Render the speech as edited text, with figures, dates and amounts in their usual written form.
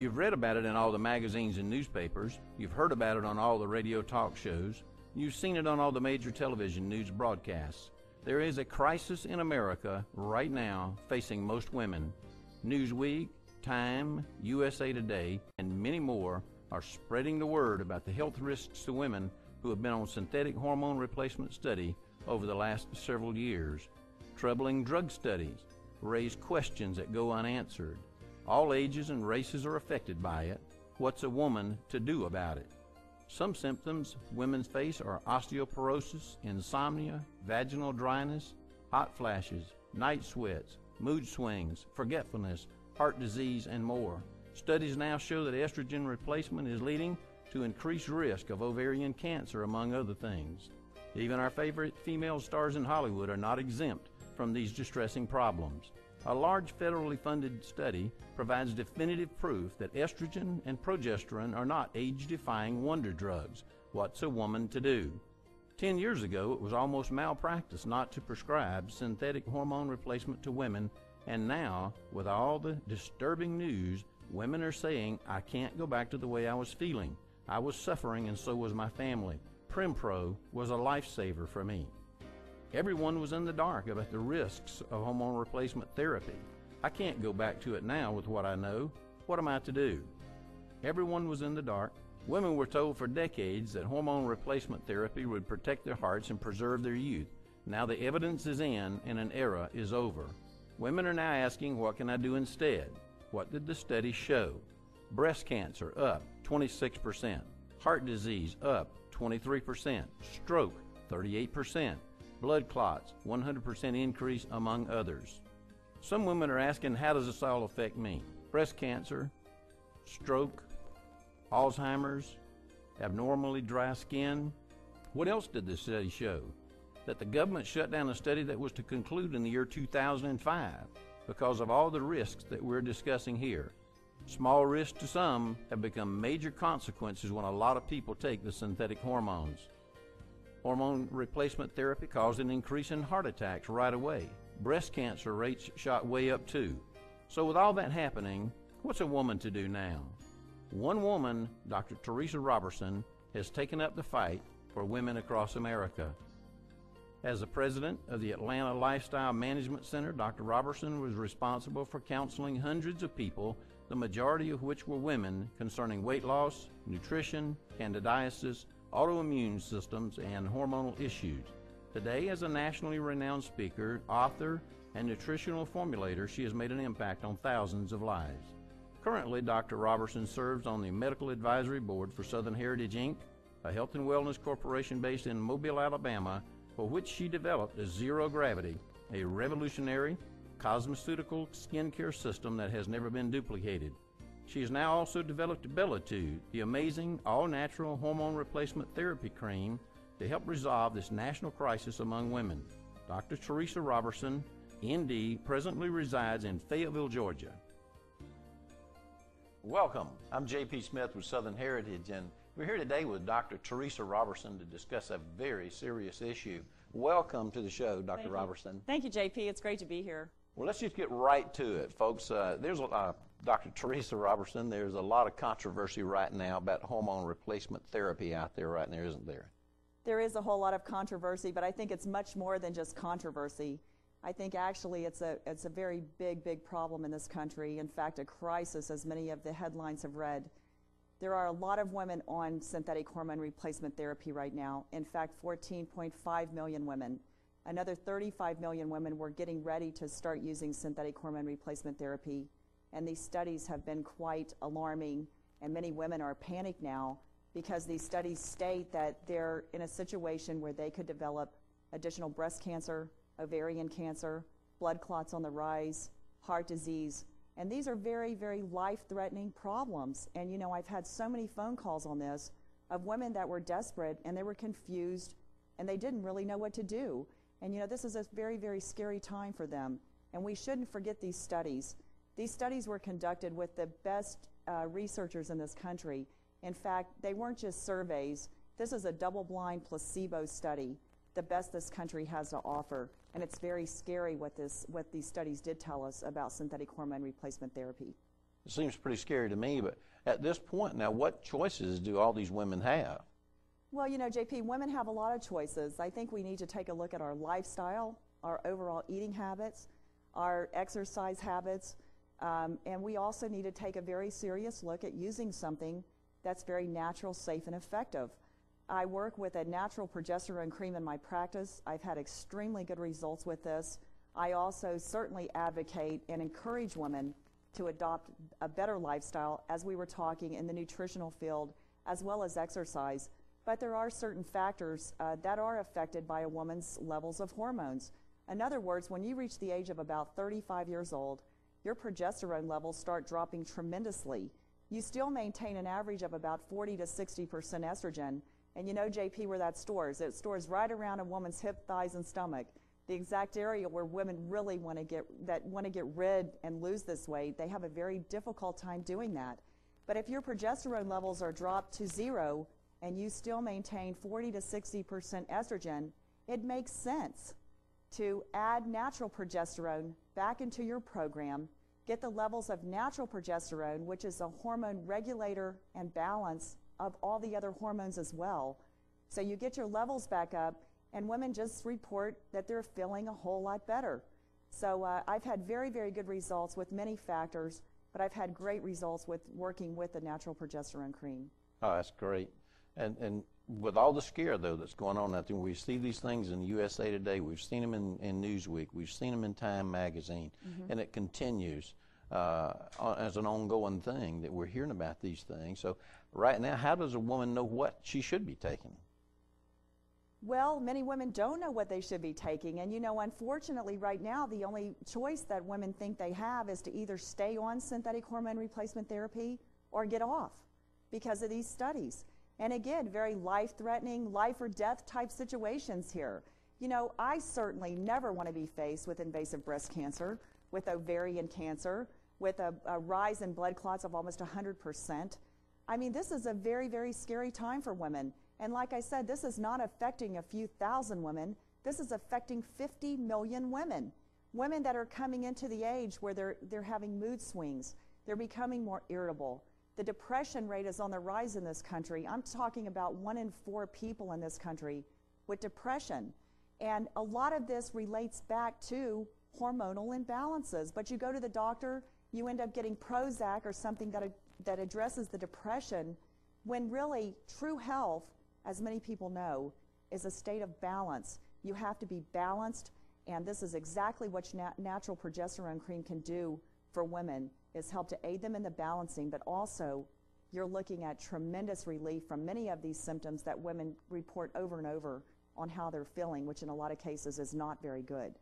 You've read about it in all the magazines and newspapers. You've heard about it on all the radio talk shows. You've seen it on all the major television news broadcasts. There is a crisis in America right now facing most women. Newsweek, Time, USA Today, and many more are spreading the word about the health risks to women who have been on synthetic hormone replacement study over the last several years. Troubling drug studies raise questions that go unanswered. All ages and races are affected by it. What's a woman to do about it? Some symptoms women face are osteoporosis, insomnia, vaginal dryness, hot flashes, night sweats, mood swings, forgetfulness, heart disease, and more. Studies now show that estrogen replacement is leading to increased risk of ovarian cancer, among other things. Even our favorite female stars in Hollywood are not exempt from these distressing problems. A large federally funded study provides definitive proof that estrogen and progesterone are not age-defying wonder drugs. What's a woman to do? 10 years ago, it was almost malpractice not to prescribe synthetic hormone replacement to women, and now, with all the disturbing news, women are saying, I can't go back to the way I was feeling. I was suffering and so was my family. Prempro was a lifesaver for me. Everyone was in the dark about the risks of hormone replacement therapy. I can't go back to it now with what I know. What am I to do? Everyone was in the dark. Women were told for decades that hormone replacement therapy would protect their hearts and preserve their youth. Now the evidence is in and an era is over. Women are now asking, what can I do instead? What did the study show? Breast cancer up 26%, heart disease up 23%, stroke 38%, blood clots 100% increase, among others. Some women are asking, how does this all affect me? Breast cancer, stroke, Alzheimer's, abnormally dry skin. What else did this study show? That the government shut down a study that was to conclude in the year 2005 because of all the risks that we're discussing here. Small risks to some have become major consequences when a lot of people take the synthetic hormones. Hormone replacement therapy caused an increase in heart attacks right away. Breast cancer rates shot way up too. So with all that happening, what's a woman to do now? One woman, Dr. Teresa Roberson, has taken up the fight for women across America. As the president of the Atlanta Lifestyle Management Center, Dr. Roberson was responsible for counseling hundreds of people, the majority of which were women, concerning weight loss, nutrition, candidiasis, autoimmune systems, and hormonal issues. Today, as a nationally renowned speaker, author, and nutritional formulator, she has made an impact on thousands of lives. Currently, Dr. Roberson serves on the Medical Advisory Board for Southern Heritage, Inc., a health and wellness corporation based in Mobile, Alabama, for which she developed a Zero Gravity, a revolutionary cosmeceutical skincare system that has never been duplicated. She has now also developed Bellatude, the amazing all-natural hormone replacement therapy cream to help resolve this national crisis among women. Dr. Teresa Roberson, MD, presently resides in Fayetteville, Georgia. Welcome. I'm J.P. Smith with Southern Heritage, and we're here today with Dr. Teresa Roberson to discuss a very serious issue. Welcome to the show, Dr. Roberson. Thank you, JP. It's great to be here. Well, let's just get right to it, folks. Dr. Teresa Roberson, there's a lot of controversy right now about hormone replacement therapy out there right now, isn't there? There is a whole lot of controversy, but I think it's much more than just controversy. I think actually it's a very big problem in this country. In fact, a crisis, as many of the headlines have read. There are a lot of women on synthetic hormone replacement therapy right now. In fact, 14.5 million women. Another 35 million women were getting ready to start using synthetic hormone replacement therapy. And these studies have been quite alarming, and many women are panicked now because these studies state that they're in a situation where they could develop additional breast cancer, ovarian cancer, blood clots on the rise, heart disease. And these are very life-threatening problems. And you know, I've had so many phone calls on this of women that were desperate and they were confused and they didn't really know what to do. And you know, this is a very scary time for them. And we shouldn't forget these studies. These studies were conducted with the best researchers in this country. In fact, they weren't just surveys. This is a double-blind placebo study, the best this country has to offer. And it's very scary what these studies did tell us about synthetic hormone replacement therapy. It seems pretty scary to me, but at this point now, what choices do all these women have? Well, you know, JP, women have a lot of choices. I think we need to take a look at our lifestyle, our overall eating habits, our exercise habits, and we also need to take a very serious look at using something that's very natural, safe, and effective. I work with a natural progesterone cream in my practice. I've had extremely good results with this. I also certainly advocate and encourage women to adopt a better lifestyle, as we were talking, in the nutritional field, as well as exercise. But there are certain factors that are affected by a woman's levels of hormones. In other words, when you reach the age of about 35 years old, your progesterone levels start dropping tremendously. You still maintain an average of about 40 to 60% estrogen. And you know, JP, where that stores? It stores right around a woman's hip, thighs, and stomach. The exact area where women really want to get rid and lose this weight. They have a very difficult time doing that. But if your progesterone levels are dropped to zero and you still maintain 40 to 60% estrogen, it makes sense to add natural progesterone back into your program, get the levels of natural progesterone, which is a hormone regulator and balance of all the other hormones as well. So you get your levels back up, and women just report that they're feeling a whole lot better. So I've had very, very good results with many factors, but I've had great results with working with the natural progesterone cream. Oh, that's great. And with all the scare, though, that's going on out there, we see these things in USA Today. We've seen them in Newsweek. We've seen them in Time Magazine. And it continues as an ongoing thing that we're hearing about these things. So right now, how does a woman know what she should be taking? Well, many women don't know what they should be taking. And, you know, unfortunately, right now, the only choice that women think they have is to either stay on synthetic hormone replacement therapy or get off because of these studies. And again, very life-threatening, life or death type situations here. You know, I certainly never want to be faced with invasive breast cancer, with ovarian cancer, with a rise in blood clots of almost 100%. I mean, this is a very, very scary time for women. And like I said, this is not affecting a few thousand women. This is affecting 50 million women. Women that are coming into the age where they're having mood swings. They're becoming more irritable. The depression rate is on the rise in this country. I'm talking about 1 in 4 people in this country with depression. And a lot of this relates back to hormonal imbalances. But you go to the doctor, you end up getting Prozac or something that addresses the depression, when really true health, as many people know, is a state of balance. You have to be balanced, and this is exactly what natural progesterone cream can do for women, is help to aid them in the balancing, but also you're looking at tremendous relief from many of these symptoms that women report over and over on how they're feeling, which in a lot of cases is not very good.